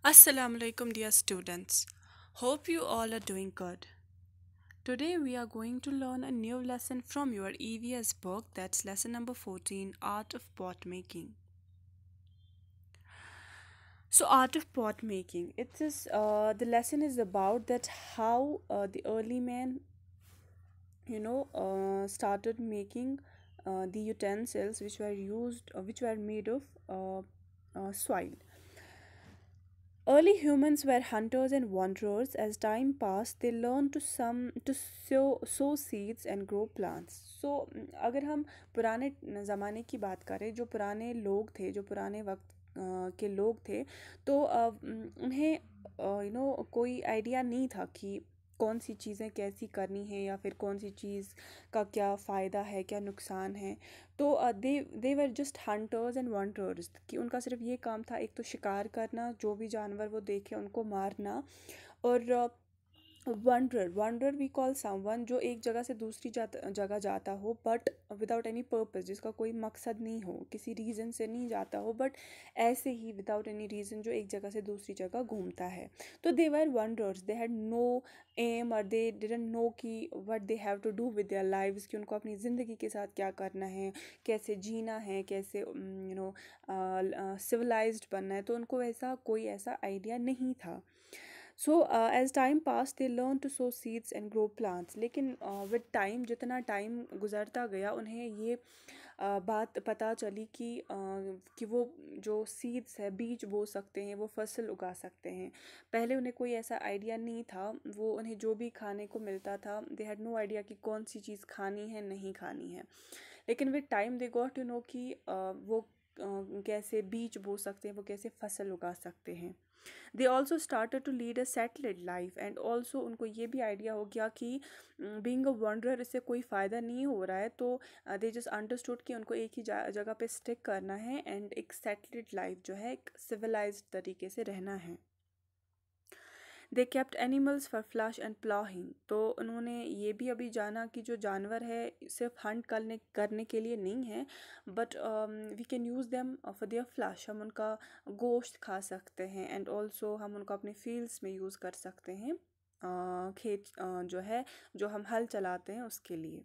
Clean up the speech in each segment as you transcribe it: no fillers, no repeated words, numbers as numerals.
Assalamu alaikum, dear students. Hope you all are doing good. Today we are going to learn a new lesson from your EVS book, that's lesson number 14, Art of Pot Making. So, art of pot making. It is the lesson is about that how the early man, started making the utensils which were used, which were made of soil. Early humans were hunters and wanderers. As time passed, they learned to sow seeds and grow plants. So अगर हम पुराने ज़माने की बात करें, जो पुराने लोग थे, जो पुराने वक्त के लोग थे, तो उन्हें कोई आइडिया नहीं था कि कौन सी चीज़ें कैसी करनी है या फिर कौन सी चीज़ का क्या फ़ायदा है, क्या नुकसान है। तो they were just hunters and वंटर्स, कि उनका सिर्फ ये काम था, एक तो शिकार करना, जो भी जानवर वो देखे उनको मारना। और wanderer wanderer we call someone जो एक जगह से दूसरी जगह जाता हो, बट विदाउट एनी पर्पस, जिसका कोई मकसद नहीं हो, किसी रीज़न से नहीं जाता हो, बट ऐसे ही विदाउट एनी रीज़न जो एक जगह से दूसरी जगह घूमता है। तो they were wanderers, they had no aim और दे डिडंट नो कि what they have to do with their lives, कि उनको अपनी ज़िंदगी के साथ क्या करना है, कैसे जीना है, कैसे सिविलाइज्ड बनना है। तो उनको ऐसा कोई ऐसा आइडिया नहीं था। So as time pass they learn to sow seeds and grow plants. लेकिन विद टाइम, जितना टाइम गुजरता गया, उन्हें ये बात पता चली कि वो जो सीड्स है, बीज बो सकते हैं, वो फसल उगा सकते हैं। पहले उन्हें कोई ऐसा आइडिया नहीं था। वो उन्हें जो भी खाने को मिलता था, दे हैड नो आइडिया कि कौन सी चीज़ खानी है, नहीं खानी है। लेकिन with time they got to know कि वो कैसे बीज बो सकते हैं, वो कैसे फसल उगा सकते हैं। They also started to lead a settled life, and also उनको ये भी आइडिया हो गया कि बीइंग अ वंडरर इससे कोई फ़ायदा नहीं हो रहा है। तो दे जस्ट अंडरस्टूड कि उनको एक ही जगह पे स्टिक करना है एंड एक सेटल्ड लाइफ जो है, एक सिविलाइज्ड तरीके से रहना है। They kept animals for flesh and ploughing. तो उन्होंने ये भी अभी जाना कि जो जानवर है सिर्फ हंट करने के लिए नहीं है, but we can use them for their flesh. हम उनका गोश्त खा सकते हैं, एंड ऑल्सो हम उनको अपने फील्ड्स में यूज़ कर सकते हैं, खेत जो है, जो हम हल चलाते हैं उसके लिए।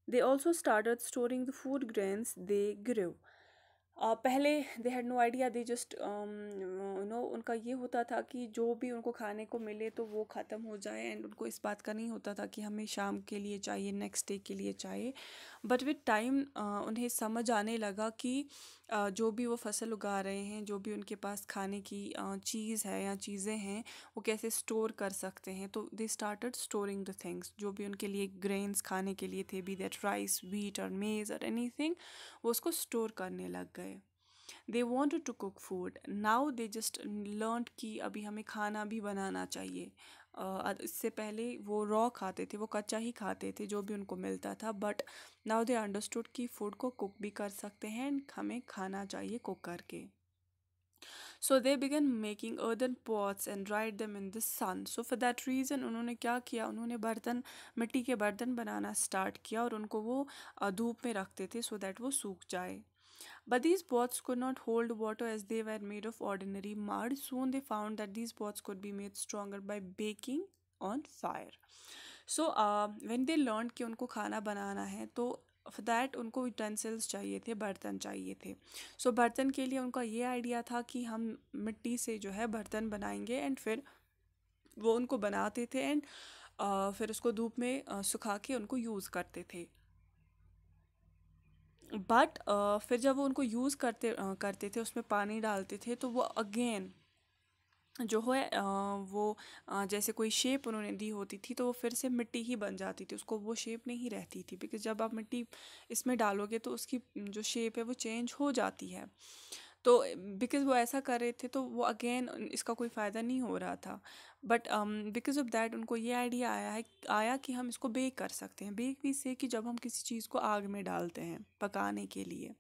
They also started storing the food grains they grow. पहले they had no idea, they just उनका ये होता था कि जो भी उनको खाने को मिले तो वो ख़त्म हो जाए, एंड उनको इस बात का नहीं होता था कि हमें शाम के लिए चाहिए, नेक्स्ट डे के लिए चाहिए। बट विद टाइम उन्हें समझ आने लगा कि जो भी वो फसल उगा रहे हैं, जो भी उनके पास खाने की चीज़ है या चीज़ें हैं, वो कैसे स्टोर कर सकते हैं। तो they started storing the things, जो भी उनके लिए ग्रेन्स खाने के लिए थे, बी दैट राइस, व्हीट और मेज़ और एनीथिंग, वो उसको स्टोर करने लग गए। They wanted to cook food, now they just learn कि अभी हमें खाना भी बनाना चाहिए। इससे पहले वो रॉ खाते थे, वो कच्चा ही खाते थे जो भी उनको मिलता था, बट नाउ दे अंडरस्टूड कि फूड को कुक भी कर सकते हैं, and हमें खाना चाहिए कुक करके। So they began making earthen pots and dried them in the sun. So for that reason उन्होंने क्या किया, उन्होंने बर्तन, मिट्टी के बर्तन बनाना स्टार्ट किया, और उनको वो धूप में रखते थे सो दैट वो सूख जाए। But these pots could not hold water as they were made of ordinary mud. Soon they found that these pots could be made stronger by baking on fire. So when they learned कि उनको खाना बनाना है, तो for that उनको utensils चाहिए थे, बर्तन चाहिए थे। So बर्तन के लिए उनका ये आइडिया था कि हम मिट्टी से जो है बर्तन बनाएंगे, एंड फिर वो उनको बनाते थे, एंड फिर उसको धूप में सुखा के उनको यूज़ करते थे। बट फिर जब वो उनको यूज़ करते थे, उसमें पानी डालते थे, तो वो अगेन जो है वो जैसे कोई शेप उन्होंने दी होती थी, तो वो फिर से मिट्टी ही बन जाती थी, उसको वो शेप नहीं रहती थी, बिकॉज जब आप मिट्टी इसमें डालोगे तो उसकी जो शेप है वो चेंज हो जाती है। तो बिकॉज़ वो ऐसा कर रहे थे, तो वो अगेन इसका कोई फ़ायदा नहीं हो रहा था। बट बिकॉज़ ऑफ दैट उनको ये आइडिया आया कि हम इसको बेक कर सकते हैं। बेक भी से कि जब हम किसी चीज़ को आग में डालते हैं पकाने के लिए,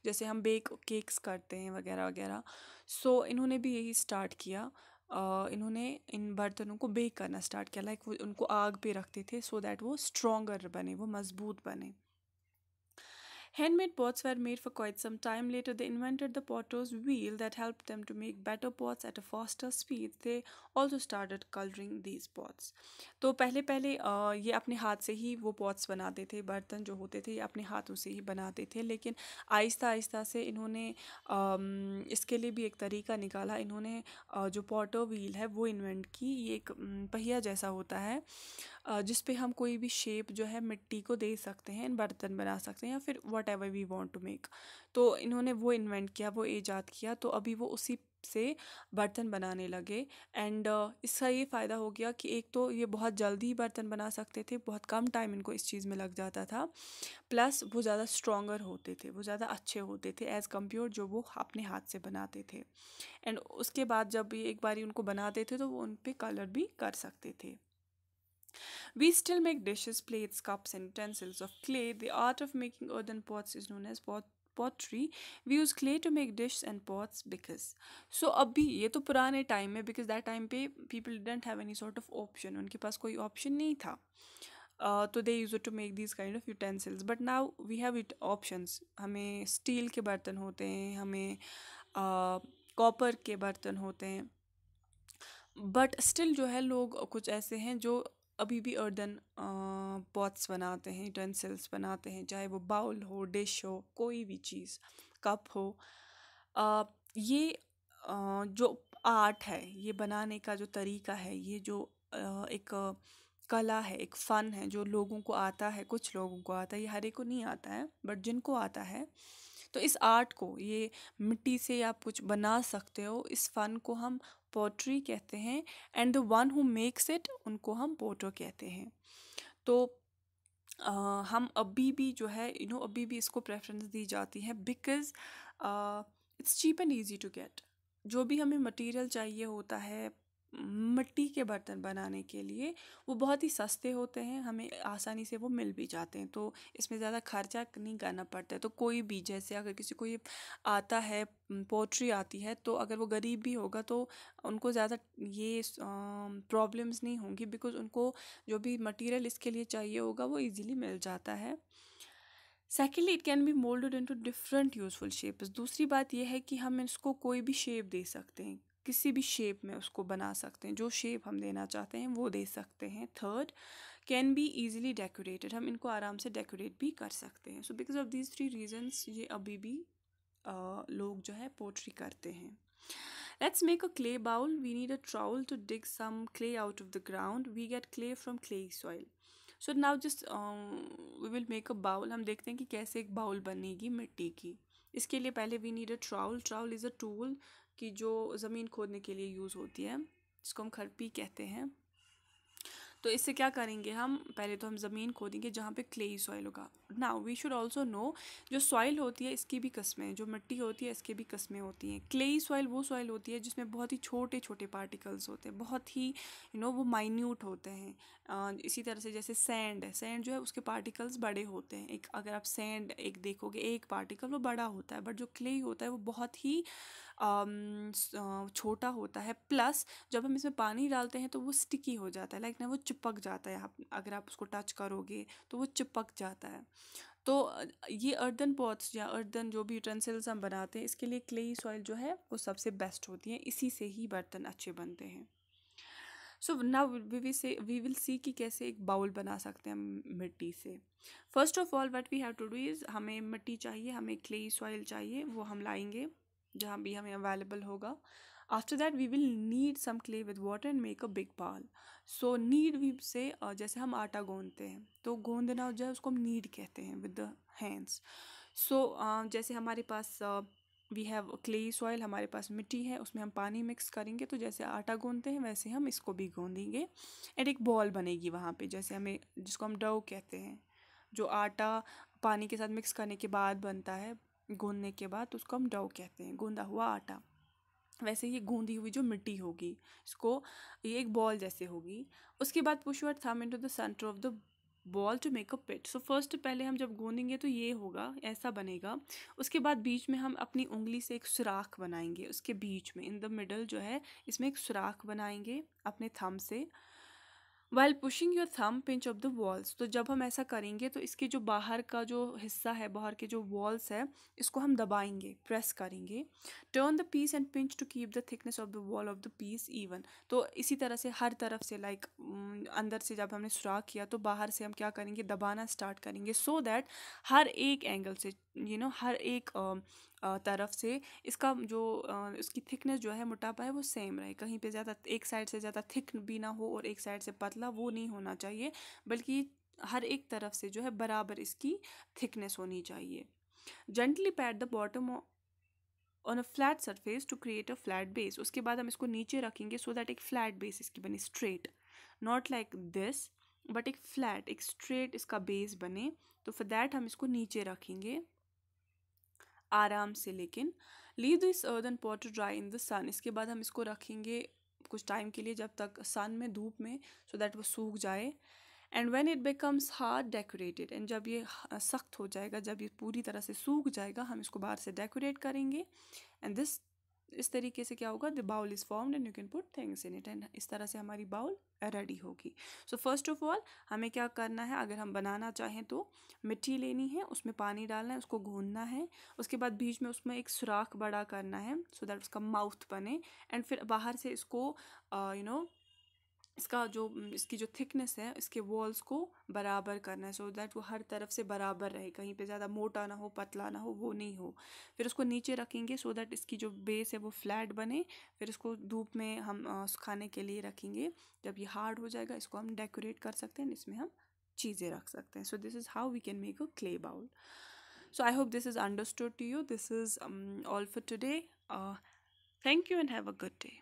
जैसे हम बेक केक्स करते हैं वगैरह वगैरह। सो इन्होंने भी यही स्टार्ट किया। इन्होंने इन बर्तनों को बेक करना स्टार्ट किया, लाइक वो उनको आग पे रखते थे सो दैट वो स्ट्रोंगर बने, वो मज़बूत बने। Handmade pots were made for quite some time. Later, they invented the potter's wheel that helped them to make better pots at a faster speed. They also started coloring these pots. तो पहले पहले ये अपने हाथ से ही वो pots बनाते थे, बर्तन जो होते थे ये अपने हाथों से ही बनाते थे, लेकिन आहिस्ता आहिस्ता से इन्होंने इसके लिए भी एक तरीका निकाला। इन्होंने जो पॉटर व्हील है वो इन्वेंट की। ये एक पहिया जैसा होता है जिस पे हम कोई भी शेप जो है मिट्टी को दे सकते हैं, बर्तन बना सकते हैं या फिर whatever we want to make. तो इन्होंने वो इन्वेंट किया, वो ईजाद किया, तो अभी वो उसी से बर्तन बनाने लगे। एंड इसका ये फ़ायदा हो गया कि एक तो ये बहुत जल्दी बर्तन बना सकते थे, बहुत कम टाइम इनको इस चीज़ में लग जाता था, प्लस वो ज़्यादा स्ट्रॉन्गर होते थे, वो ज़्यादा अच्छे होते थे एज़ कम्पेयर जो वो अपने हाथ से बनाते थे। एंड उसके बाद जब ये एक बारी उनको बनाते थे तो वो उन पर कलर भी कर सकते थे। We still make dishes, plates, cups, and utensils of clay. The art of making earthen pots is known as pottery. We use clay to make dishes and pots because. So अभी ये तो पुराने time में, because that time पे people didn't have any sort of option. उनके पास कोई option नहीं था. तो they used to make these kind of utensils. But now we have it options. हमें स्टील के बर्तन होते हैं, हमें कॉपर के बर्तन होते हैं, बट स्टिल जो है लोग कुछ ऐसे हैं जो अभी भी अर्दन पॉट्स बनाते हैं, यूटेंसिल्स बनाते हैं, चाहे वो बाउल हो, डिश हो, कोई भी चीज़, कप हो। ये जो आर्ट है, ये बनाने का जो तरीका है, ये जो एक कला है, एक फ़न है जो लोगों को आता है, कुछ लोगों को आता है, ये हर एक को नहीं आता है, बट जिनको आता है तो इस आर्ट को, ये मिट्टी से आप कुछ बना सकते हो, इस फ़न को हम पोट्री कहते हैं। And the one who makes it, उनको हम पोटर कहते हैं। तो हम अभी भी जो है अभी भी इसको प्रेफरेंस दी जाती है because it's cheap and easy to get. जो भी हमें मटेरियल चाहिए होता है मिट्टी के बर्तन बनाने के लिए, वो बहुत ही सस्ते होते हैं, हमें आसानी से वो मिल भी जाते हैं, तो इसमें ज़्यादा खर्चा नहीं करना पड़ता है। तो कोई भी, जैसे अगर किसी को ये आता है, पोट्री आती है, तो अगर वो गरीब भी होगा तो उनको ज़्यादा ये प्रॉब्लम्स नहीं होंगी, बिकॉज़ उनको जो भी मटेरियल इसके लिए चाहिए होगा वो इजीली मिल जाता है। Secondly, it can be moulded into different useful shapes. दूसरी बात यह है कि हम इसको कोई भी शेप दे सकते हैं, किसी भी शेप में उसको बना सकते हैं, जो शेप हम देना चाहते हैं वो दे सकते हैं। Third, can be easily decorated, हम इनको आराम से डेकोरेट भी कर सकते हैं। So because of these three reasons ये अभी भी लोग जो है पोट्री करते हैं। Let's make a clay bowl. We need a trowel to dig some clay out of the ground. We get clay from clay soil. So now just we will make a bowl. हम देखते हैं कि कैसे एक bowl बनेगी मिट्टी की। इसके लिए पहले we need a trowel. Trowel is a tool कि जो ज़मीन खोदने के लिए यूज़ होती है, जिसको हम खरपी कहते हैं। तो इससे क्या करेंगे हम, पहले तो हम ज़मीन खोदेंगे जहाँ पे क्लेई सॉइल होगा। Now we should also know, जो सॉइल होती है इसकी भी किस्में हैं, जो मिट्टी होती है इसकी भी किस्में होती हैं। क्लेई सॉइल वो सॉइल होती है जिसमें बहुत ही छोटे छोटे पार्टिकल्स होते हैं, बहुत ही वो माइन्यूट होते हैं। इसी तरह से जैसे सैंड है, सैंड जो है उसके पार्टिकल्स बड़े होते हैं। एक अगर आप सैंड एक देखोगे, एक पार्टिकल वो बड़ा होता है, बट जो क्लेई होता है वो बहुत ही छोटा होता है। प्लस जब हम इसमें पानी डालते हैं तो वो स्टिकी हो जाता है, लाइक ना वो चिपक जाता है। अगर आप उसको टच करोगे तो वो चिपक जाता है। तो ये अर्दन पॉट्स या अर्दन जो भी यूटेंसिल्स हम बनाते हैं, इसके लिए क्लेई सॉइल जो है वो सबसे बेस्ट होती है, इसी से ही बर्तन अच्छे बनते हैं। So now we will see कि कैसे एक बाउल बना सकते हैं मिट्टी से। First of all what we have to do is, हमें मिट्टी चाहिए, हमें क्लेई सॉइल चाहिए, वो हम लाएंगे जहाँ भी हमें अवेलेबल होगा। After that we will need some clay with water and make a big bowl. So need we से जैसे हम आटा गूंदते हैं, तो गूंदना जो है उसको हम नीड कहते हैं विद द हैंड्स। सो जैसे हमारे पास वी हैव क्ले सॉइल, हमारे पास मिट्टी है, उसमें हम पानी मिक्स करेंगे, तो जैसे आटा गूंदते हैं वैसे हम इसको भी गूंदेंगे एंड एक बॉल बनेगी वहाँ पे, जैसे हमें, जिसको हम डो कहते हैं। जो आटा पानी के साथ मिक्स करने के बाद बनता है, गूंदने के बाद, तो उसको हम डो कहते हैं, गूंदा हुआ आटा। वैसे ही गूंदी हुई जो मिट्टी होगी, इसको ये एक बॉल जैसे होगी। उसके बाद push your thumb into the centre of the ball to make a pit. So first पहले हम जब गूंदेंगे तो ये होगा, ऐसा बनेगा। उसके बाद बीच में हम अपनी उंगली से एक सुराख बनाएंगे, उसके बीच में इन द मिडल जो है इसमें एक सुराख बनाएंगे अपने थंब से। While pushing your thumb pinch of the walls, तो जब हम ऐसा करेंगे तो इसके जो बाहर का जो हिस्सा है, बाहर के जो वॉल्स है, इसको हम दबाएंगे, प्रेस करेंगे। Turn the piece and pinch to keep the thickness of the wall of the piece even, तो इसी तरह से हर तरफ से लाइक अंदर से जब हमने सुराख किया तो बाहर से हम क्या करेंगे, दबाना स्टार्ट करेंगे, सो दैट हर एक एंगल से हर एक तरफ से इसका जो इसकी थिकनेस जो है, मोटापा है, वो सेम रहे। कहीं पे ज़्यादा एक साइड से ज़्यादा थिक भी ना हो और एक साइड से पतला, वो नहीं होना चाहिए, बल्कि हर एक तरफ से जो है बराबर इसकी थिकनेस होनी चाहिए। Gently pat the bottom on a flat surface to create a flat base, उसके बाद हम इसको नीचे रखेंगे सो दैट एक फ्लैट बेस इसकी बने, straight, not like this but एक फ्लैट, एक स्ट्रेट इसका बेस बने। तो फॉर दैट हम इसको नीचे रखेंगे आराम से। लेकिन leave this earthen pot to dry in the sun, इसके बाद हम इसको रखेंगे कुछ टाइम के लिए, जब तक सन में, धूप में, सो दैट वो सूख जाए। And when it becomes hard decorated, and जब ये सख्त हो जाएगा, जब ये पूरी तरह से सूख जाएगा, हम इसको बाहर से डेकोरेट करेंगे। एंड दिस, इस तरीके से क्या होगा, the bowl is formed and you can put things in it, and इस तरह से हमारी बाउल रेडी होगी। सो फर्स्ट ऑफ ऑल हमें क्या करना है, अगर हम बनाना चाहें तो मिट्टी लेनी है, उसमें पानी डालना है, उसको गूंदना है, उसके बाद बीच में उसमें एक सुराख बड़ा करना है सो दैट उसका माउथ बने, एंड फिर बाहर से इसको इसका जो इसकी जो थिकनेस है, इसके वॉल्स को बराबर करना है, सो दैट वो हर तरफ से बराबर रहे, कहीं पे ज़्यादा मोटा ना हो, पतला ना हो, वो नहीं हो। फिर उसको नीचे रखेंगे सो दैट इसकी जो बेस है वो फ्लैट बने। फिर इसको धूप में हम सुखाने के लिए रखेंगे। जब ये हार्ड हो जाएगा, इसको हम डेकोरेट कर सकते हैं, इसमें हम चीज़ें रख सकते हैं। So this is how we can make a clay bowl. So I hope this is understood to you. This is all for today. Thank you and have a good day.